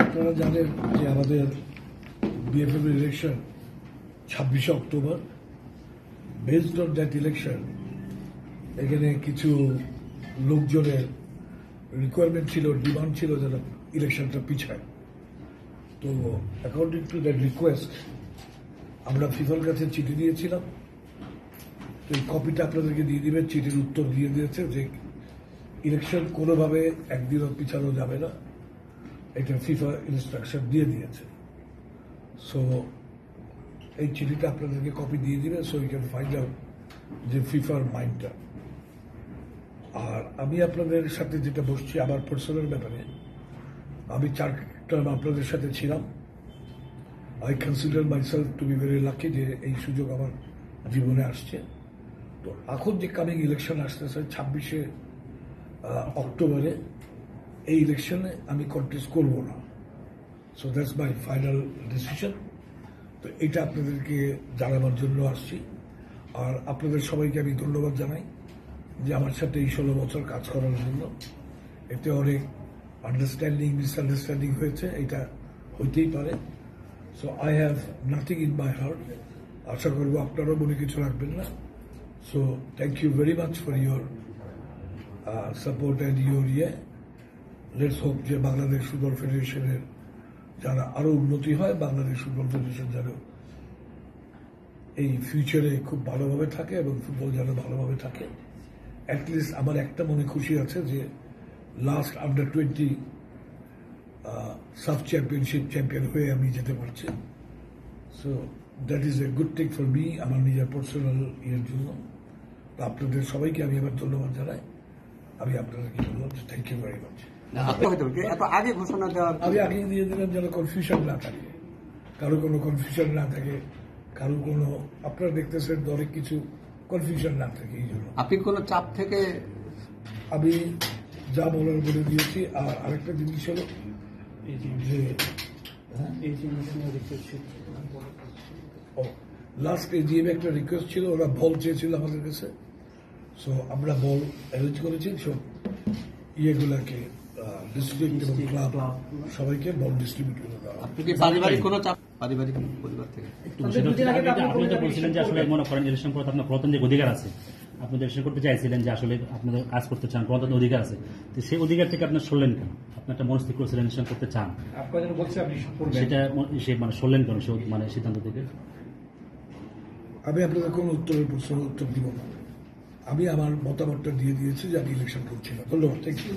আপনারা জানেন যে আমাদের BFF election 26 October. Based on that election এখানে কিছু লোকজনের রিকোয়ারমেন্ট ছিল, ডিমান্ড ছিল যেন ইলেকশনটা পিছায়। তো অ্যাকর্ডিং টু দ্যাট রিকোয়েস্ট আমরা ফিফার কাছে চিঠি দিয়েছিলাম। তো এই কপিটা আপনাদেরকে দিয়ে দিবেন। চিঠির উত্তর দিয়ে দিয়েছে যে ইলেকশন কোনোভাবে একদিনও পিছানো যাবে না, এটা ফিফা ইনস্ট্রাকশন দিয়ে দিয়েছে। সো এই চিঠিটা আপনাদেরকে কপি দিয়ে দিবে, so you can find out যে ফিফার মাইন্ডটা। আর আমি আপনাদের সাথে যেটা বসছি আমার পার্সোনাল ব্যাপারে, আমি 4 টার্ম আপনাদের সাথে ছিলাম। I consider myself two be very lucky যে এই সুযোগ আমার জীবনে আসছে। তো এখন যে কামিং ইলেকশন আসতেছে 26 অক্টোবরে, এই ইলেকশনে আমি কন্টেস্ট করব না। So that's my final decision. তো এটা আপনাদেরকে জানাবার জন্য আসছি। আর আপনাদের সবাইকে আমি ধন্যবাদ জানাই যে আমার সাথে এই 16 বছর কাজ করার জন্য। এতে অনেক আন্ডারস্ট্যান্ডিং, মিসআন্ডারস্ট্যান্ডিং হয়েছে, এটা হইতেই পারে। So I have nothing in my heart. আশা করবো আপনারাও মনে কিছু রাখবেন না। So thank you very much for your support and your let's hope যে বাংলাদেশ ফুটবল ফেডারেশনের যারা আরো উন্নতি হয়, বাংলাদেশ ফুটবল ফেডারেশন যেন এই ফিউচারে খুব ভালোভাবে থাকে এবং ফুটবল যেন ভালোভাবে থাকে। অ্যাটলিস্ট আমার একটা মনে খুশি আছে যে last under-20 sub championship champion হয়ে আমি যেতে পারছি। So that is a good thing for me, আমার নিজের পার্সোনাল ইয়ের জন্য। আপনাদের সবাইকে আমি আবার ধন্যবাদ জানাই। আমি আপনাদেরকে বললাম যে থ্যাংক ইউ ভেরি মাচ। আমি আগে দিয়ে দিলাম যেন কনফিউশন না থাকে, কারো কোনো কনফিউশন না থাকে, কারো কোনো আপনারা দেখতেছেন অনেক কিছু কনফিউশন না থাকে। এই জন্য আপনি কোনো চাপ থেকে আমি যা বলার বলে দিয়েছি। আর আরেকটা জিনিস হলো যে লাস্ট এজিএম একটা রিকোয়েস্ট ছিল, ওরা বল চেয়েছিল আমাদের কাছে। সো আমরা বল অ্যারেঞ্জ করেছি। সব ইয়েগুলাকে ডিস্ট্রিক্ট এবং ক্লাব সবাইকে বল ডিস্ট্রিবিউট করে দেওয়া। আপনি কি পারিবারিক কোনো চাপ, পারিবারিক পরিবার থেকে? আপনি তো বলছিলেন যে আসলে মনে করেন ইলেকশন করতে আপনার গণতান্ত্রিক অধিকার আছে, আপনি ইলেকশন করতে চাইছিলেন যে আসলে আপনাদের কাজ করতে চান, গণতান্ত্রিক অধিকার আছে, তো সেই অধিকার থেকে আপনার সরলেন কেন? আপনি একটা মনস্থির করেছিলেন ইলেকশন করতে চান, সেটা সে মানে সরলেন কেন মানে সিদ্ধান্ত থেকে? আমি আপনাদের কোনো উত্তরের প্রশ্নের উত্তর দিব না। আমি আমার মতামতটা দিয়ে দিয়েছি যে আমি ইলেকশন করছি না। ধন্যবাদ। Thank you.